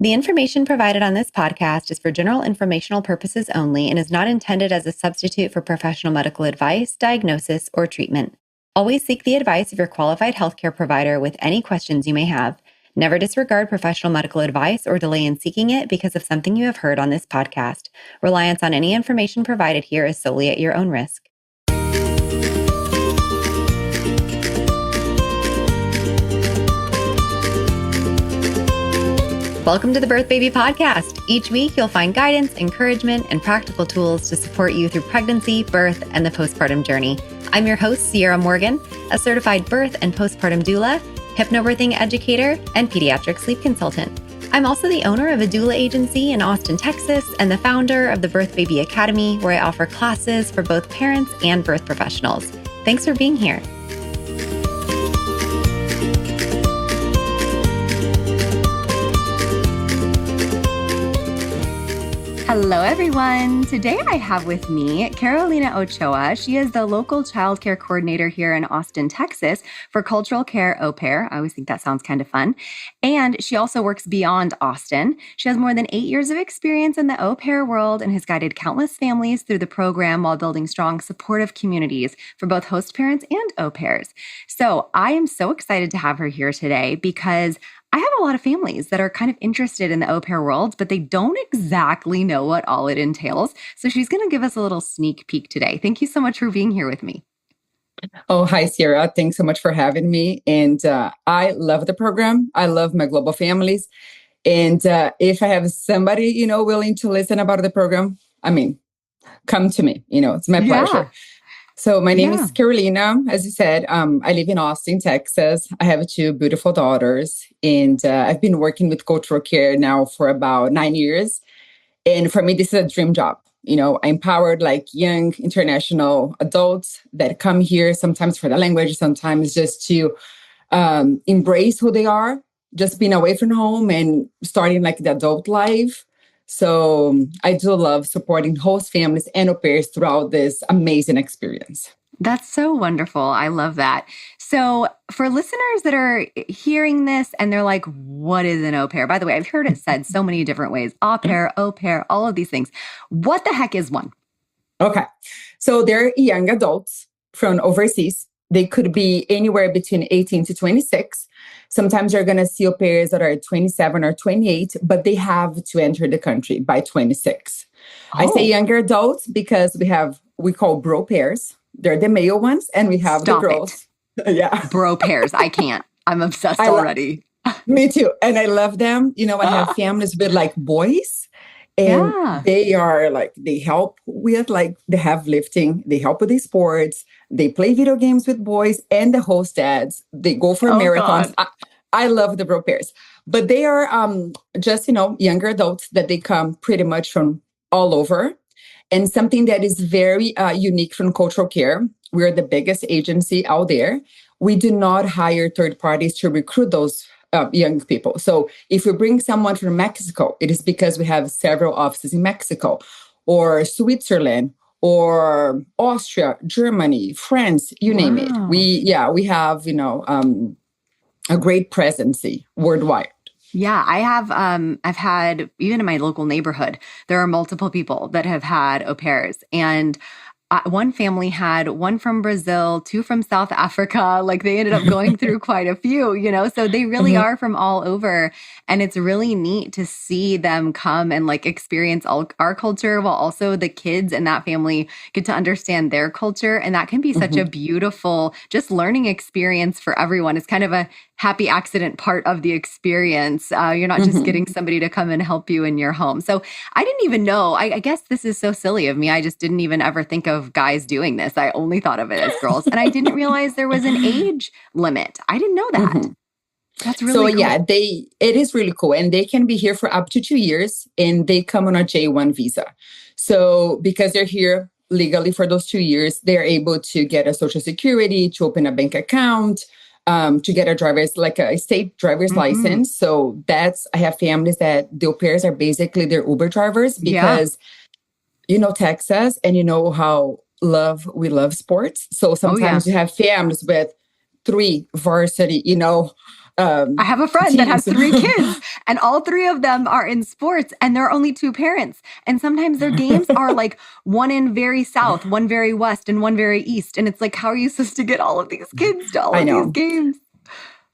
The information provided on this podcast is for general informational purposes only and is not intended as a substitute for professional medical advice, diagnosis, or treatment. Always seek the advice of your qualified healthcare provider with any questions you may have. Never disregard professional medical advice or delay in seeking it because of something you have heard on this podcast. Reliance on any information provided here is solely at your own risk. Welcome to the Birth Baby Podcast. Each week, you'll find guidance, encouragement, and practical tools to support you through pregnancy, birth, and the postpartum journey. I'm your host, Ciarra Morgan, a certified birth and postpartum doula, hypnobirthing educator, and pediatric sleep consultant. I'm also the owner of a doula agency in Austin, Texas, and the founder of the Birth Baby Academy, where I offer classes for both parents and birth professionals. Thanks for being here. Hello, everyone. Today I have with me Carolina Ochoa. She is the local childcare coordinator here in Austin, Texas for cultural care AuPair. I always think that sounds kind of fun. And she also works beyond Austin. She has more than 8 years of experience in the AuPair world and has guided countless families through the program while building strong, supportive communities for both host parents and au pairs. So I am so excited to have her here today because I have a lot of families that are kind of interested in the au pair world, but they don't exactly know what all it entails. So she's going to give us a little sneak peek today. Thank you so much for being here with me. Oh, hi, Ciarra. Thanks so much for having me. And I love the program. I love my global families. And if I have somebody, willing to listen about the program, come to me. It's my pleasure. So my name is Carolina. As you said, I live in Austin, Texas. I have 2 beautiful daughters, and I've been working with cultural care now for about 9 years. And for me, this is a dream job. I empowered young international adults that come here, sometimes for the language, sometimes just to embrace who they are, just being away from home and starting the adult life. So I do love supporting host families and au pairs throughout this amazing experience. That's so wonderful. I love that. So for listeners that are hearing this and they're like, what is an au pair? By the way, I've heard it said so many different ways. Au pair, all of these things. What the heck is one? Okay. So they're young adults from overseas. They could be anywhere between 18 to 26. Sometimes you're going to see au pairs that are 27 or 28, but they have to enter the country by 26. Oh. I say younger adults because we call bro pairs. They're the male ones, and we have the girls. Yeah. Bro pairs. I can't. I'm obsessed already. Me too. And I love them. I have families with boys. And they are they help with they have lifting, they help with the sports, they play video games with boys, and the host dads, they go for marathons. I love the bro pairs, but they are just, younger adults that they come pretty much from all over. And something that is very unique from cultural care, we're the biggest agency out there. We do not hire third parties to recruit those young people. So if we bring someone from Mexico, it is because we have several offices in Mexico or Switzerland or Austria, Germany, France, you name it. We have, a great presence worldwide. Yeah, I have, I've had, even in my local neighborhood, there are multiple people that have had au pairs, and one family had one from Brazil, 2 from South Africa. They ended up going through quite a few, so they really are from all over. And it's really neat to see them come and experience our culture while also the kids in that family get to understand their culture. And that can be such a beautiful, just learning experience for everyone. It's kind of a happy accident part of the experience. You're not just getting somebody to come and help you in your home. So I didn't even know, I guess this is so silly of me. I just didn't even ever think of guys doing this. I only thought of it as girls. And I didn't realize there was an age limit. I didn't know that. That's really cool. Yeah, it is really cool. And they can be here for up to 2 years, and they come on a J1 visa. So because they're here legally for those 2 years, they're able to get a social security, to open a bank account, to get a state driver's license. So I have families that the au pairs are basically their Uber drivers because, Texas, and how we love sports. So sometimes you have families with 3 varsity, I have a friend that has teams. 3 kids and all 3 of them are in sports and there are only 2 parents. And sometimes their games are like one in very south, one very west, and one very east. And it's like, how are you supposed to get all of these kids to all I of these know. games?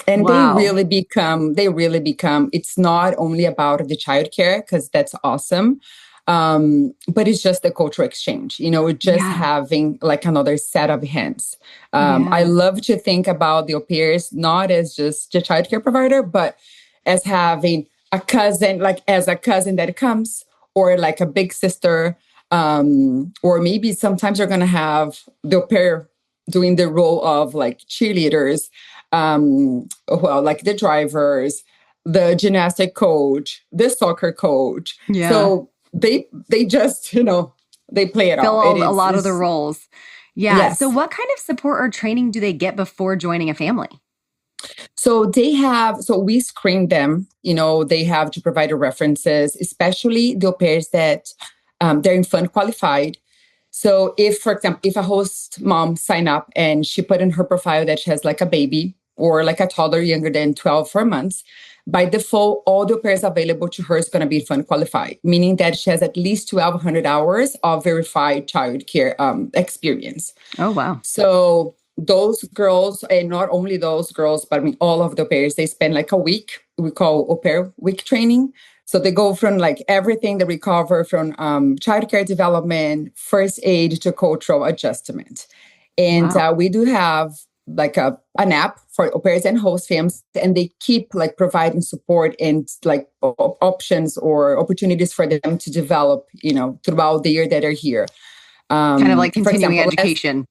And Wow. they really become, it's not only about the childcare, because that's awesome. But it's just the cultural exchange, just having like another set of hands. I love to think about the au pairs, not as just the childcare provider, but as having a cousin, like as a cousin that comes, or like a big sister, or maybe sometimes you're going to have the au pair doing the role of like cheerleaders, well, like the drivers, the gymnastic coach, the soccer coach. Yeah. So they just, they play it fill all. a lot of the roles. Yeah. Yes. So what kind of support or training do they get before joining a family? So we screen them, they have to provide the references, especially the au pairs that they're infant qualified. So if, for example, if a host mom sign up and she put in her profile that she has like a baby or like a toddler younger than 12 months, by default, all the au pairs available to her is going to be infant qualified, meaning that she has at least 1,200 hours of verified childcare experience. Oh, wow. So those girls, and not only those girls, but I mean, all of the au pairs, they spend like a week. We call au pair week training. So they go from like everything that we cover from childcare development, first aid to cultural adjustment. And we do have like an app for au pairs and host families, and they keep like providing support and like options or opportunities for them to develop, throughout the year that they're here. Kind of like continuing education.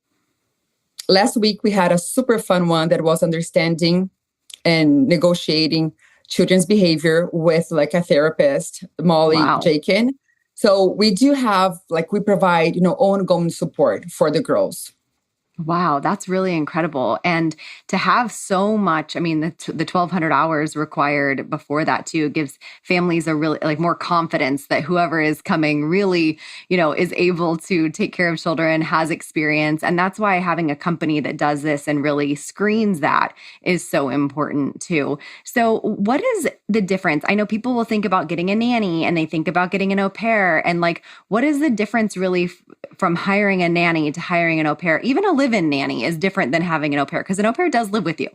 Last week, we had a super fun one that was understanding and negotiating children's behavior with like a therapist, Molly Jakin. So we do have, like, we provide, ongoing support for the girls. Wow, that's really incredible. And to have so much, I mean, the 1,200 hours required before that too gives families a really like more confidence that whoever is coming really, is able to take care of children, has experience. And that's why having a company that does this and really screens that is so important too. So what is the difference? I know people will think about getting a nanny and they think about getting an au pair. And like, what is the difference really from hiring a nanny to hiring an au pair? Even a live-in nanny is different than having an au pair, because an au pair does live with you.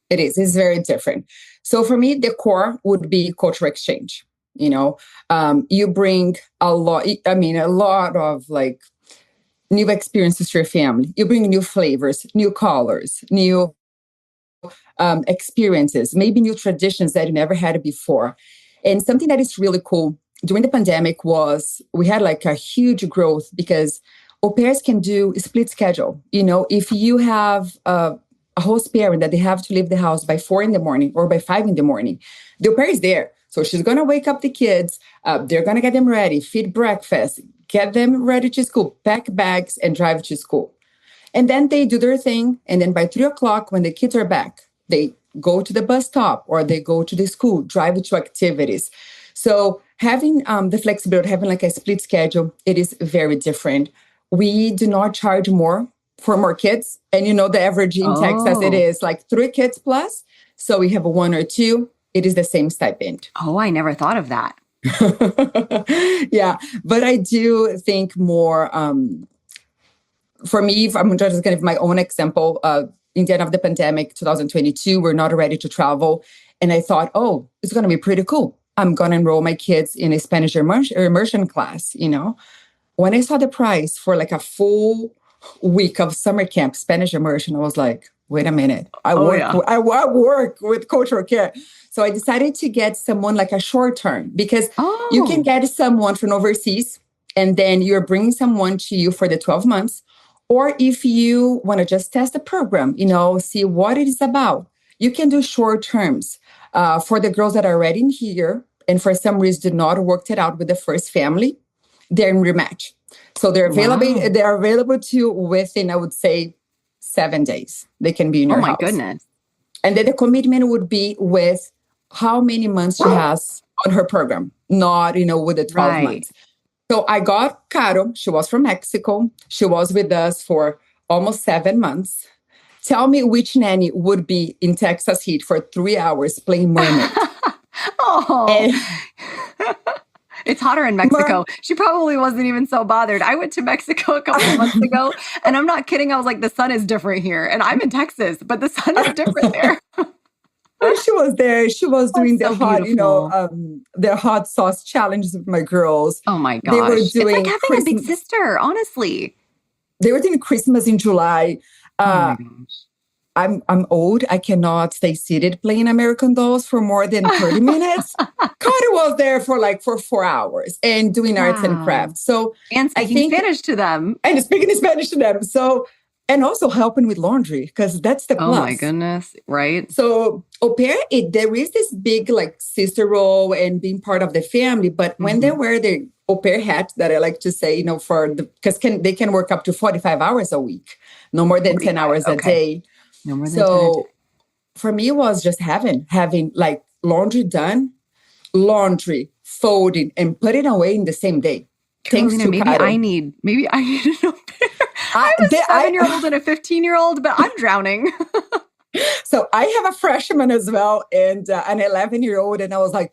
It is. It's very different. So for me, the core would be cultural exchange. You bring a lot of like new experiences to your family. You bring new flavors, new colors, new experiences, maybe new traditions that you never had before. And something that is really cool during the pandemic was we had like a huge growth because au pairs can do a split schedule. If you have a host parent that they have to leave the house by 4 a.m. or by 5 a.m, the au pair is there. So she's going to wake up the kids. They're going to get them ready, feed breakfast, get them ready to school, pack bags, and drive to school. And then they do their thing. And then by 3 o'clock, when the kids are back, they go to the bus stop or they go to the school, drive to activities. So having the flexibility, having like a split schedule, it is very different. We do not charge more for more kids. And the average in Texas, it is like 3 kids plus. So we have 1 or 2, it is the same stipend. Oh, I never thought of that. Yeah. But I do think more, for me, if I'm just going to give my own example, in the end of the pandemic, 2022, we're not ready to travel. And I thought, it's going to be pretty cool. I'm going to enroll my kids in a Spanish immersion class, When I saw the price for like a full week of summer camp, Spanish immersion, I was like, wait a minute. I work with cultural care. So I decided to get someone like a short term, because you can get someone from overseas and then you're bringing someone to you for the 12 months. Or if you want to just test the program, see what it is about, you can do short terms for the girls that are already in here and for some reason did not work it out with the first family. They're in rematch. So they're available. Wow. They're available to within, I would say, 7 days. They can be in your house. Oh my goodness. And then the commitment would be with how many months she has on her program, not, with the 12 months. So I got Caro. She was from Mexico. She was with us for almost 7 months. Tell me which nanny would be in Texas heat for 3 hours playing mermaid. Oh, it's hotter in Mexico. She probably wasn't even so bothered. I went to Mexico a couple of months ago, and I'm not kidding. I was like, the sun is different here, and I'm in Texas, but the sun is different there. When she was there, she was doing so the hot, beautiful. the hot sauce challenges with my girls. Oh my They were gosh. It's like having a big sister, honestly. They were doing Christmas in July. Oh my gosh. I'm old. I cannot stay seated playing American Dolls for more than 30 minutes. Carter was there for 4 hours and doing arts and crafts. So and speaking Spanish to them. And speaking Spanish to them. So, and also helping with laundry, because that's the plus. Oh my goodness. Right. So au pair, there is this big like sister role and being part of the family. But when they wear the au pair hat, that I like to say, because they can work up to 45 hours a week, no more than 10 hours a day. No more than 10 a day. For me, it was just having like laundry done, laundry, folding, and put it away in the same day. Carolina, maybe I need an au pair. I have a 7-year-old and a 15-year-old, but I'm drowning. So I have a freshman as well and an 11-year-old. And I was like,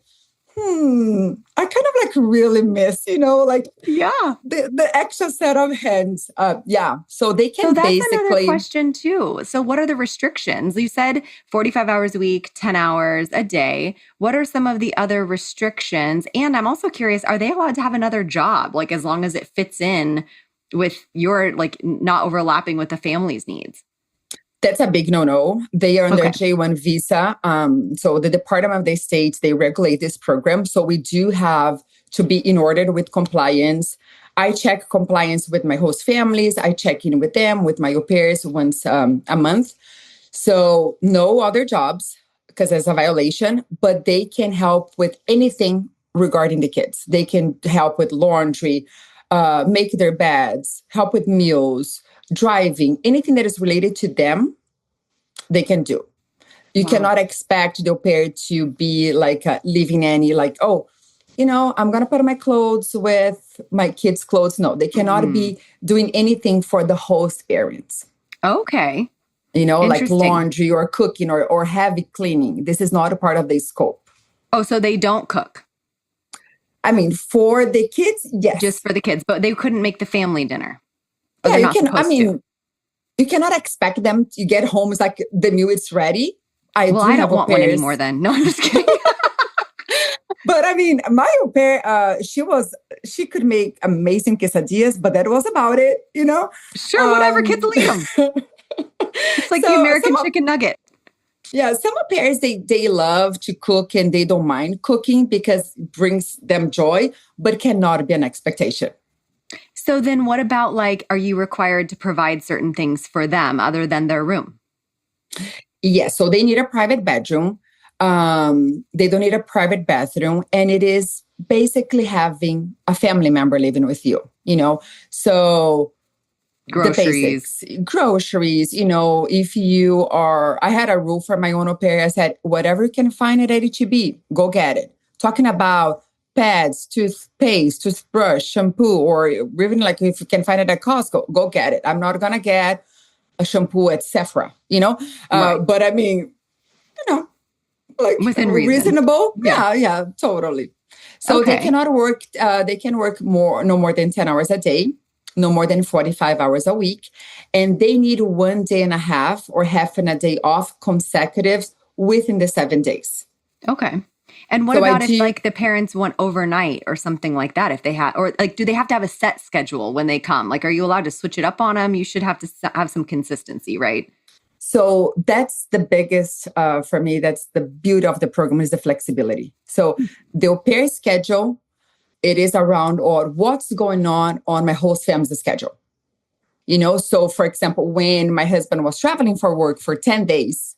I kind of like really miss, the extra set of hands. So they can basically. So that's another question too. So what are the restrictions? You said 45 hours a week, 10 hours a day. What are some of the other restrictions? And I'm also curious, are they allowed to have another job? Like as long as it fits in with your, like not overlapping with the family's needs? That's a big no-no. They are on their J-1 visa. So the Department of the State, they regulate this program. So we do have to be in order with compliance. I check compliance with my host families. I check in with them, with my au pairs once a month. So no other jobs because there's a violation, but they can help with anything regarding the kids. They can help with laundry, make their beds, help with meals, driving, anything that is related to them, they can do. You cannot expect the au pair to be like a living nanny, like, I'm going to put my clothes with my kids' clothes. No, they cannot be doing anything for the host parents. Okay. Like laundry or cooking or heavy cleaning. This is not a part of the scope. Oh, so they don't cook? I mean, for the kids, yes. Just for the kids, but they couldn't make the family dinner. Yeah, you can. I mean, you cannot expect them to get home. It's like the meal is ready. I don't want one anymore then. No, I'm just kidding. But I mean, my au pair, she could make amazing quesadillas, but that was about it, Sure, whatever, kids will eat them. It's like the American chicken nugget. Yeah, some au pairs, they love to cook and they don't mind cooking because it brings them joy, but cannot be an expectation. So then what about are you required to provide certain things for them other than their room? Yes. So they need a private bedroom. They don't need a private bathroom. And it is basically having a family member living with you, So groceries, if you are, I had a rule for my own au pair. I said, whatever you can find at HEB, go get it. Talking about pads, toothpaste, toothbrush, shampoo, or even if you can find it at Costco, go get it. I'm not going to get a shampoo at Sephora, Right. But I mean, within reason. Reasonable. Yeah, totally. So they cannot work, they can work no more than 10 hours a day, no more than 45 hours a week. And they need 1 day and a half or half and a day off consecutive within the 7 days. Okay. And what about if the parents want overnight or something like that? If they have, or do they have to have a set schedule when they come? Are you allowed to switch it up on them? You should have to have some consistency, right? So that's the biggest, for me, that's the beauty of the program is the flexibility. So the au pair schedule, it is around what's going on my host family's schedule. So for example, when my husband was traveling for work for 10 days,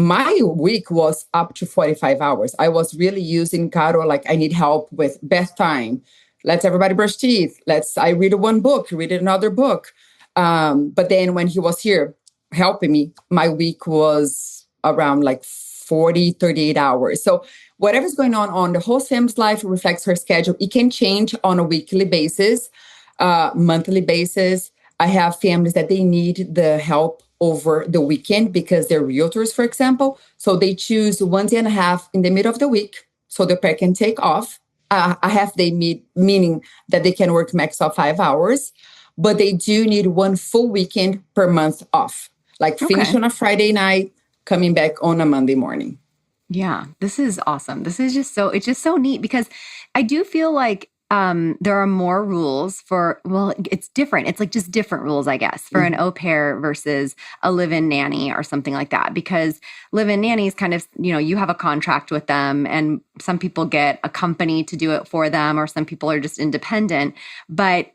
my week was up to 45 hours. I was really using Caro, I need help with bath time. Let's everybody brush teeth. I read one book, read another book. But then when he was here helping me, my week was around 38 hours. So whatever's going on the host family's life reflects her schedule. It can change on a weekly basis, monthly basis. I have families that they need the help over the weekend because they're realtors, for example. So they choose one day and a half in the middle of the week so the pair can take off. A half day meaning that they can work max of 5 hours, but they do need one full weekend per month off, like finish on a Friday night, coming back on a Monday morning. Yeah, this is awesome. It's just so neat because I do feel like there are more rules it's different. It's like just different rules, I guess, for an au pair versus a live-in nanny or something like that. Because live-in nannies kind of, you have a contract with them and some people get a company to do it for them or some people are just independent. But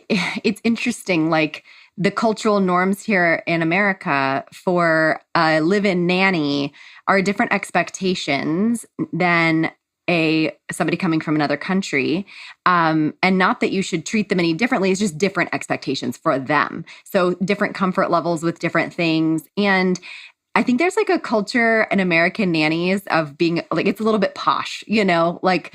it's interesting, like the cultural norms here in America for a live-in nanny are different expectations than somebody coming from another country. And not that you should treat them any differently, it's just different expectations for them. So different comfort levels with different things. And I think there's like a culture in American nannies of being like, it's a little bit posh, like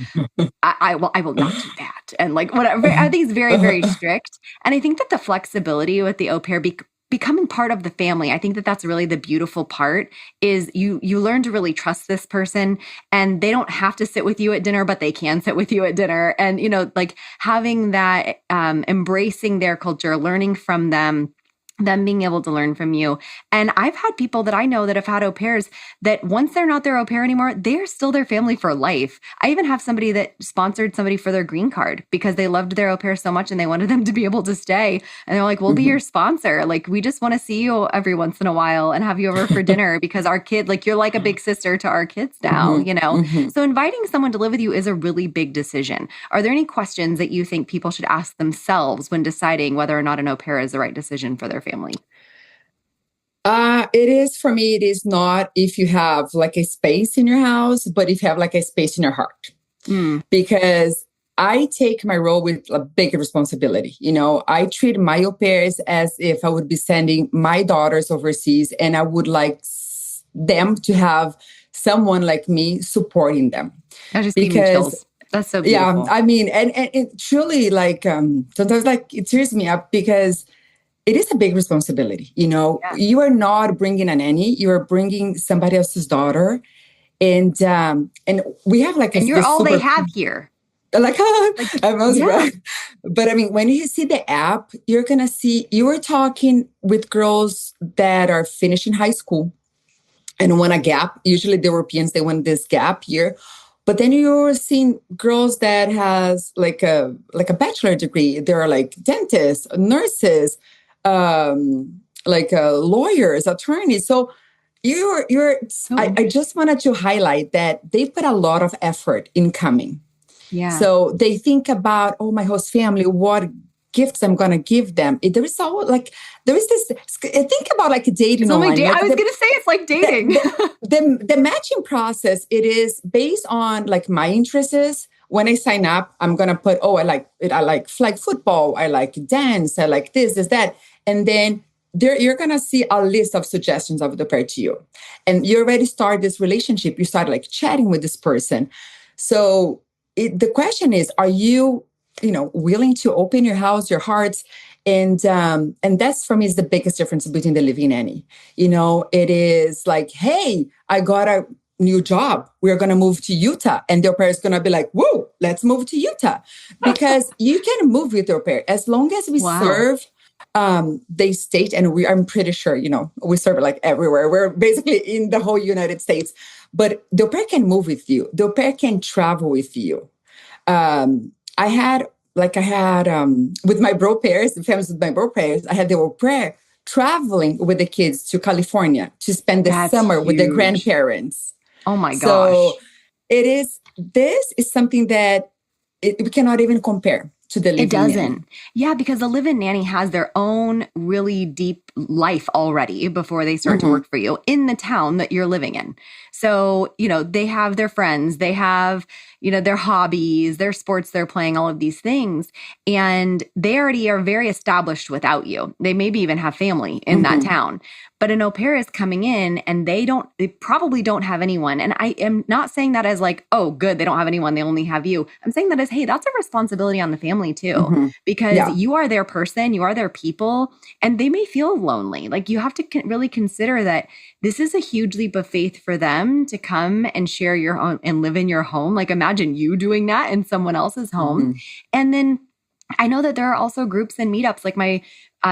I will not do that. And like whatever, I think it's very, very strict. And I think that the flexibility with the au pair becoming part of the family, I think that that's really the beautiful part is you learn to really trust this person and they don't have to sit with you at dinner, but they can sit with you at dinner. And, like having that, embracing their culture, learning from them being able to learn from you. And I've had people that I know that have had au pairs that once they're not their au pair anymore, they're still their family for life. I even have somebody that sponsored somebody for their green card because they loved their au pair so much and they wanted them to be able to stay. And they're like, we'll be your sponsor. Like, we just want to see you every once in a while and have you over for dinner because our kid, like you're like a big sister to our kids now, So inviting someone to live with you is a really big decision. Are there any questions that you think people should ask themselves when deciding whether or not an au pair is the right decision for their family? It is, for me, it is not if you have like a space in your house, but if you have like a space in your heart. Because I take my role with a big responsibility. I treat my au pairs as if I would be sending my daughters overseas and I would like them to have someone like me supporting them. That just gave me chills. That's so beautiful. Yeah, I mean, and it truly like, sometimes like it tears me up because it is a big responsibility. You are not bringing a nanny, you are bringing somebody else's daughter. And we have like, and you're all they have here. Like, but I mean, when you see the app, you're going to see, you are talking with girls that are finishing high school and want a gap. Usually the Europeans, they want this gap year. But then you're seeing girls that has like a bachelor degree. They're like dentists, nurses, lawyers, attorneys. So I just wanted to highlight that they put a lot of effort in coming. Yeah. So they think about, my host family, what gifts I'm going to give them. There is this, think about like dating. I was going to say it's like dating. The matching process, it is based on like my interests. When I sign up, I'm going to put, I like it. I like flag football. I like dance. I like this, that. And then you're going to see a list of suggestions of the pair to you. And you already start this relationship. You start like chatting with this person. So the question is, are you, willing to open your house, your hearts? And that's, for me, is the biggest difference between the living nanny. It is like, hey, I got a new job. We're going to move to Utah. And their parents going to be like, whoa, let's move to Utah. Because you can move with your parent as long as we serve the state. And I'm pretty sure, we serve like everywhere. We're basically in the whole United States. But the au pair can move with you. The au pair can travel with you. I had with my bro pairs, the families with my bro pairs, I had the au pair traveling with the kids to California to spend the summer with their grandparents. Oh my gosh. So this is something that we cannot even compare to the living It doesn't. nanny. Yeah, because the live-in nanny has their own really deep life already before they start to work for you in the town that you're living in. So, they have their friends, they have, their hobbies, their sports, they're playing, all of these things. And they already are very established without you. They maybe even have family in that town. But an au pair is coming in and they probably don't have anyone. And I am not saying that as like, oh, good, they don't have anyone, they only have you. I'm saying that as, hey, that's a responsibility on the family too, because you are their person, you are their people, and they may feel lonely. Like you have to really consider that this is a huge leap of faith for them to come and share your home and live in your home. Like imagine you doing that in someone else's home. And then I know that there are also groups and meetups, like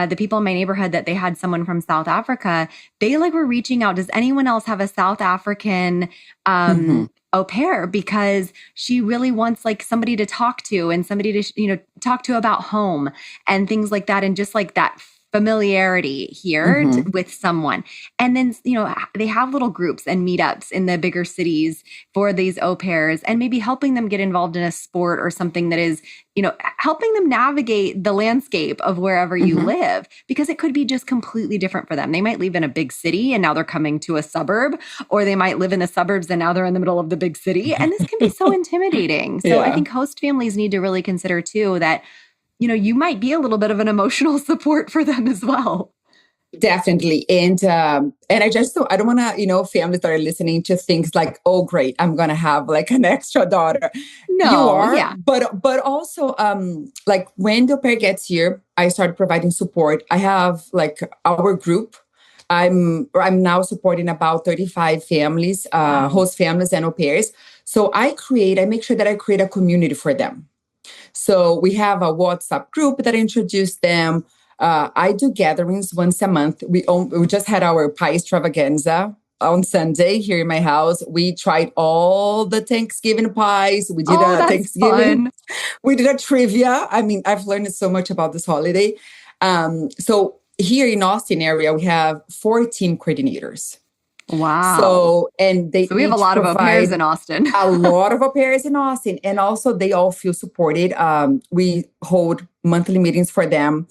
the people in my neighborhood, that they had someone from South Africa. They like were reaching out. Does anyone else have a South African au pair? Because she really wants like somebody to talk to and somebody to, talk to about home and things like that. And just like that familiarity here with someone. And then, they have little groups and meetups in the bigger cities for these au pairs, and maybe helping them get involved in a sport or something that is, helping them navigate the landscape of wherever you live, because it could be just completely different for them. They might live in a big city and now they're coming to a suburb, or they might live in the suburbs and now they're in the middle of the big city. And this can be so intimidating. So I think host families need to really consider too that you might be a little bit of an emotional support for them as well. Definitely. And I don't want to, families that are listening to things like, oh, great, I'm going to have like an extra daughter. No, you are, but also like when the au pair gets here, I started providing support. I have like our group. I'm now supporting about 35 families, host families and au pairs. So I make sure that I create a community for them. So we have a WhatsApp group that introduced them. I do gatherings once a month. We just had our pie extravaganza on Sunday here in my house. We tried all the Thanksgiving pies. We did a Thanksgiving. Fun. We did a trivia. I mean, I've learned so much about this holiday. So here in Austin area, we have 4 team coordinators. Wow. So we have a lot of au pairs in Austin. A lot of au pairs in Austin. And also they all feel supported. We hold monthly meetings for them.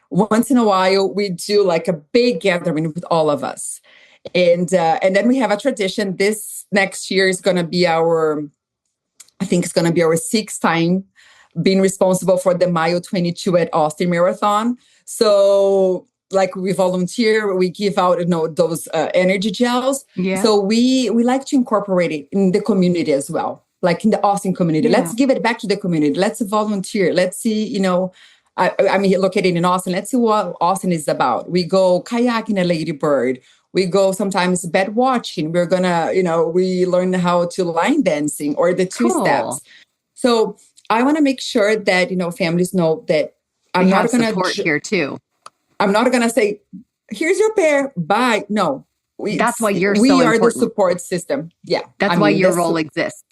Once in a while, we do like a big gathering with all of us. And then we have a tradition. This next year is going to be I think it's going to be our 6th time being responsible for the Mile 22 at Austin Marathon. So like we volunteer, we give out, those energy gels. Yeah. So we like to incorporate it in the community as well, like in the Austin community. Yeah. Let's give it back to the community. Let's volunteer. Let's see, I'm located in Austin. Let's see what Austin is about. We go kayaking at Lady Bird. We go sometimes bed watching. We're gonna, we learn how to line dancing or the 2 steps. So I want to make sure that, families know that I'm not going to support here too. I'm not going to say, here's your pair, bye. No. That's why we are the support system. Yeah. That's why your role exists.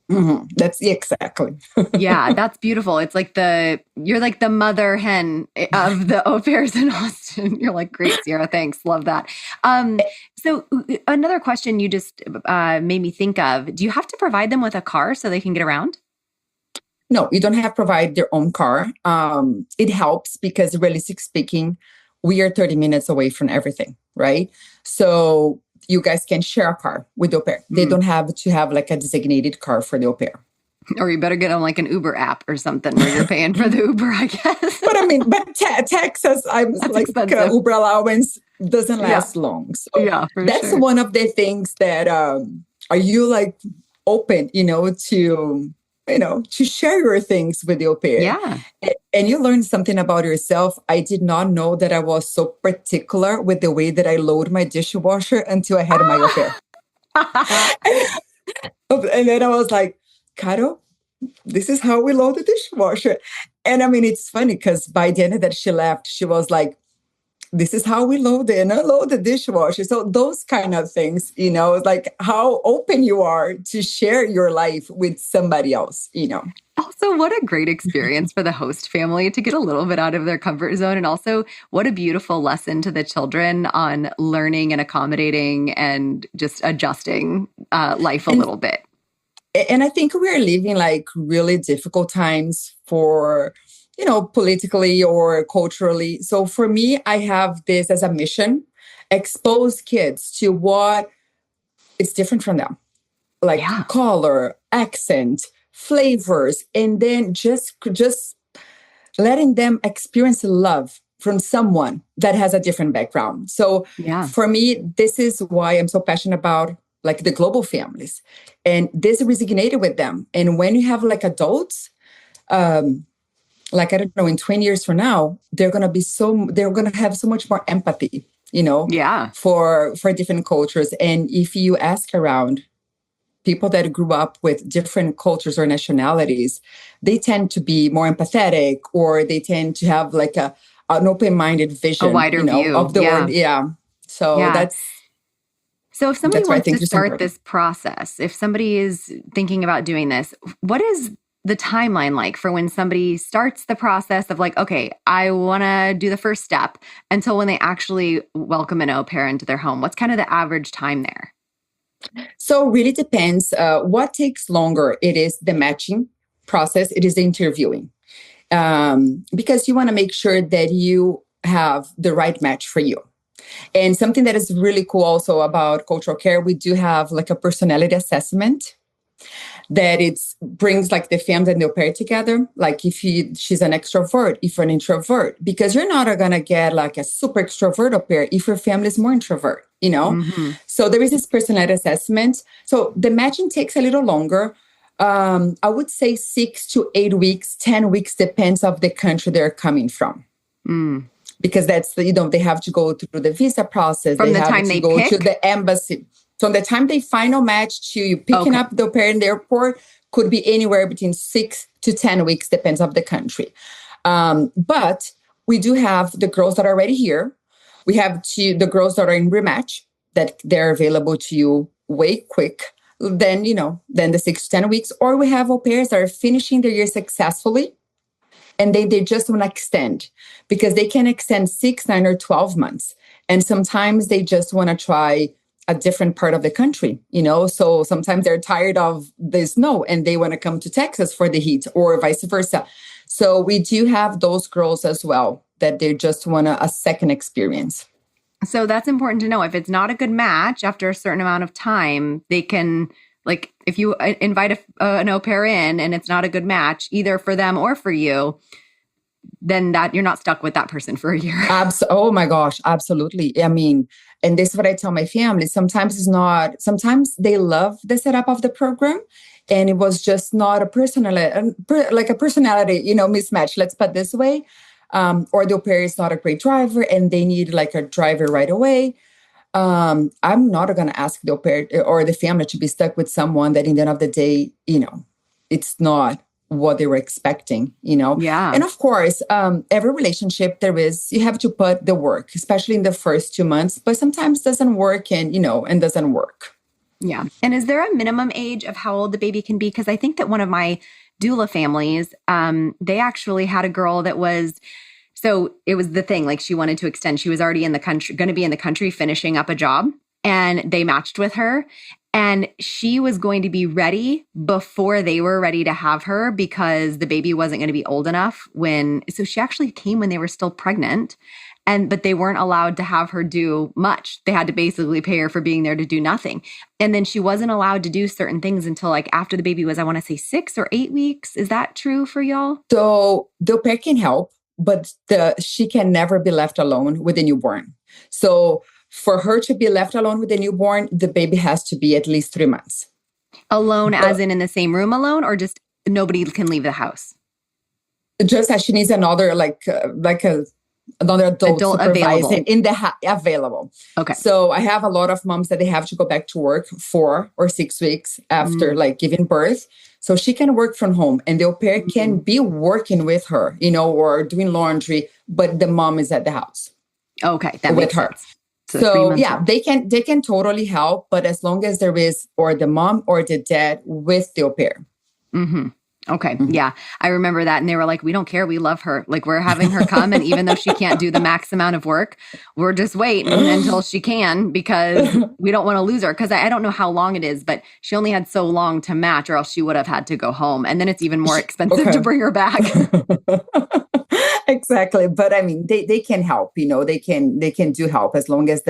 That's exactly. Yeah, that's beautiful. It's like you're like the mother hen of the au pairs in Austin. You're like, great, Ciarra, thanks. Love that. So another question you just made me think of, do you have to provide them with a car so they can get around? No, you don't have to provide their own car. It helps because realistically speaking, we are 30 minutes away from everything, right? So you guys can share a car with the au pair. They don't have to have like a designated car for the au pair. Or you better get on like an Uber app or something where you're paying for the Uber, I guess. But Texas, Uber allowance doesn't last long. So that's one of the things that, are you like open, to share your things with the au pair. Yeah. And you learn something about yourself. I did not know that I was so particular with the way that I load my dishwasher until I had my au pair. And then I was like, Caro, this is how we load the dishwasher. And I mean, it's funny because by the end that she left, she was like, this is how we load and unload the dishwasher. So those kind of things, like how open you are to share your life with somebody else, Also, what a great experience for the host family to get a little bit out of their comfort zone. And also what a beautiful lesson to the children on learning and accommodating and just adjusting life a little bit. And I think we're living like really difficult times for politically or culturally. So for me, I have this as a mission, expose kids to what it's different from them. Like Yeah. color, accent, flavors, and then just letting them experience love from someone that has a different background. So Yeah. for me, this is why I'm so passionate about like the global families, and this resonated with them. And when you have like adults, like I don't know, in 20 years from now, they're gonna have so much more empathy, Yeah. for different cultures. And if you ask around people that grew up with different cultures or nationalities, they tend to be more empathetic, or they tend to have like an open-minded A vision, wider view. of the Yeah. world. Yeah. So Yeah. So if somebody that's why I wants to think it's start important. this process, if somebody is thinking about doing this, what is the timeline like for when somebody starts the process of like, okay, I want to do the first step until when they actually welcome an au pair into their home? What's kind of the average time there? So really depends. What takes longer? It is the matching process. It is the interviewing, because you want to make sure that you have the right match for you. And something that is really cool also about cultural care, we do have like a personality assessment that it brings like the family and the au pair together. Like if she's an extrovert, if you're an introvert, because you're not going to get like a super extrovert au pair if your family is more introvert, Mm-hmm. So there is this personality assessment. So the matching takes a little longer. I would say 6 to 8 weeks, 10 weeks, depends of the country they're coming from. Mm. Because that's, they have to go through the visa process. From They the have time to they go to pick? the embassy. From the time they final match to you picking Okay. up the au pair in the airport could be anywhere between 6 to 10 weeks, depends of the country. But we do have the girls that are already here. We have the girls that are in rematch, that they're available to you way quick. Then the 6 to 10 weeks. Or we have au pairs that are finishing their year successfully, and they just want to extend, because they can extend 6, 9, or 12 months. And sometimes they just want to try a different part of the country, So sometimes they're tired of the snow and they want to come to Texas for the heat, or vice versa. So we do have those girls as well, that they just want a second experience. So that's important to know. If it's not a good match after a certain amount of time, they can, like, if you invite an au pair in and it's not a good match, either for them or for you, then that you're not stuck with that person for a year. Oh my gosh, absolutely. I mean, and this is what I tell my family. Sometimes they love the setup of the program, and it was just not a personality, mismatch. Let's put it this way. Or the au pair is not a great driver and they need like a driver right away. I'm not going to ask the au pair or the family to be stuck with someone that in the end of the day, it's not what they were expecting, Yeah. And of course, every relationship you have to put the work, especially in the first 2 months, but sometimes doesn't work and doesn't work. Yeah. And is there a minimum age of how old the baby can be? Because I think that one of my doula families, they actually had a girl that was, so it was the thing, like she wanted to extend. She was already in the country, going to be in the country, finishing up a job, and they matched with her. And she was going to be ready before they were ready to have her, because the baby wasn't going to be old enough so she actually came when they were still pregnant. But they weren't allowed to have her do much. They had to basically pay her for being there to do nothing. And then she wasn't allowed to do certain things until like after the baby was, I want to say 6 or 8 weeks. Is that true for y'all? So the au pair can help, but she can never be left alone with a newborn. So for her to be left alone with a newborn, the baby has to be at least 3 months. Alone, as in the same room alone, or just nobody can leave the house? Just as she needs another, another adult supervising available. Okay. So I have a lot of moms that they have to go back to work 4 or 6 weeks after giving birth. So she can work from home, and the au pair can be working with her, or doing laundry, but the mom is at the house. Okay. That makes sense. So yeah, they can totally help, but as long as there is or the mom or the dad with the au pair. Mm-hmm. Okay. Mm-hmm. Yeah. I remember that. And they were like, we don't care. We love her. Like, we're having her come. And even though she can't do the max amount of work, we're just waiting until she can, because we don't want to lose her. Because I don't know how long it is, but she only had so long to match, or else she would have had to go home. And then it's even more expensive to bring her back. Exactly. But I mean, they can help, they can do help as long as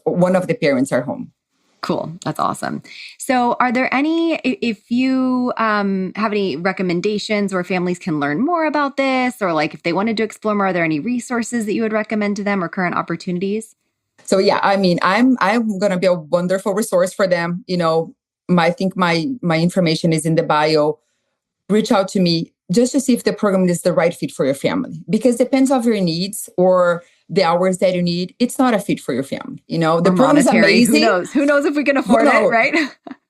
one of the parents are home. Cool. That's awesome. So are there if you have any recommendations where families can learn more about this, or like if they wanted to explore more, are there any resources that you would recommend to them or current opportunities? So yeah, I mean, I'm gonna be a wonderful resource for them. I think my information is in the bio. Reach out to me just to see if the program is the right fit for your family, because it depends on your needs or the hours that you need. It's not a fit for your family. The program is amazing. Who knows if we can afford it, right?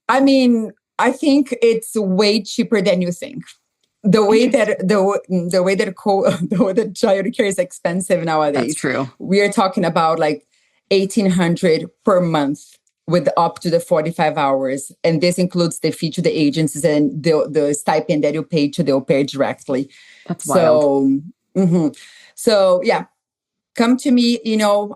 I mean, I think it's way cheaper than you think. The way that childcare is expensive nowadays. That's true. We are talking about like $1,800 per month with up to the 45 hours. And this includes the fee to the agencies and the stipend that you pay to the au pair directly. That's wild. So yeah, come to me.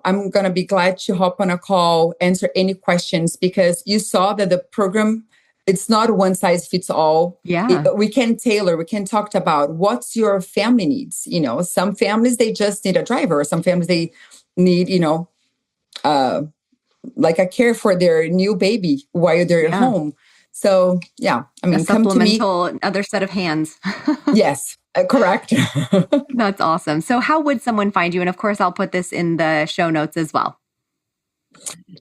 I'm going to be glad to hop on a call, answer any questions, because you saw that the program, it's not one size fits all. Yeah. We can tailor, we can talk about what's your family needs. Some families, they just need a driver. Some families, they need, like a care for their new baby while they're at home. So yeah, I mean, come to me. Other set of hands. Yes, correct. That's awesome. So how would someone find you? And of course, I'll put this in the show notes as well.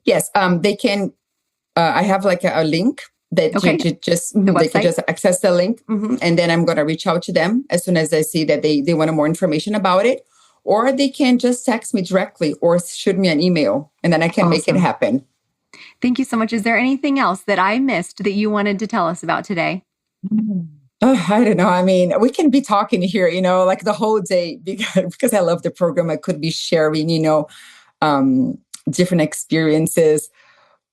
Yes, they can. I have like a link that they can just access the link. And then I'm going to reach out to them as soon as I see that they want more information about it. Or they can just text me directly or shoot me an email, and then I can make it happen. Thank you so much. Is there anything else that I missed that you wanted to tell us about today? I don't know. I mean, we can be talking here, like the whole day, because I love the program. I could be sharing, different experiences.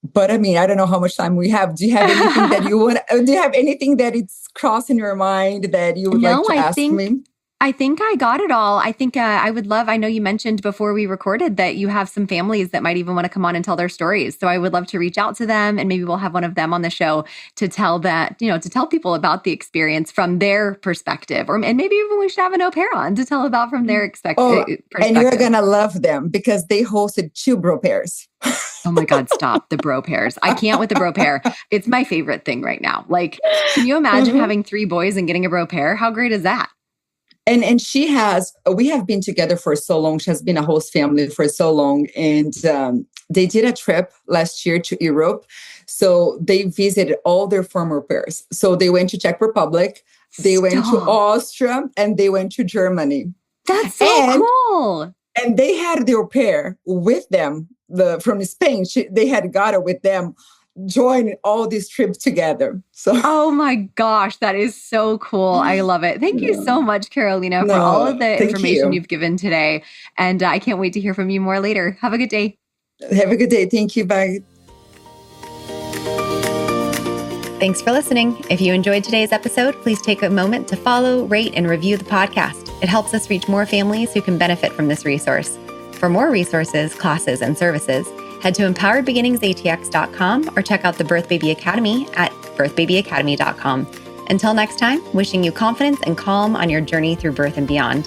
But I mean, I don't know how much time we have. Do you have anything that you want? Do you have anything that it's crossing your mind that you would like to ask me? I think I got it all. I think I would love, I know you mentioned before we recorded that you have some families that might even want to come on and tell their stories. So I would love to reach out to them, and maybe we'll have one of them on the show to tell people about the experience from their perspective. And maybe even we should have an au pair on to tell about from their perspective. And you're going to love them because they hosted 2 bro pairs. Oh my God, stop the bro pairs. I can't with the bro pair. It's my favorite thing right now. Like, can you imagine having 3 boys and getting a bro pair? How great is that? And we have been together for so long. She has been a host family for so long. And they did a trip last year to Europe. So they visited all their former pairs. So they went to Czech Republic, they went to Austria, and they went to Germany. That's so cool. And they had their pair with them from Spain. They had got it with them, join all these trips together. So, oh my gosh, that is so cool. I love it. Thank you so much, Carolina, for all of the information you've given today. And I can't wait to hear from you more later. Have a good day. Have a good day. Thank you. Bye. Thanks for listening. If you enjoyed today's episode, please take a moment to follow, rate, and review the podcast. It helps us reach more families who can benefit from this resource. For more resources, classes, and services, head to empoweredbeginningsatx.com or check out the Birth Baby Academy at birthbabyacademy.com. Until next time, wishing you confidence and calm on your journey through birth and beyond.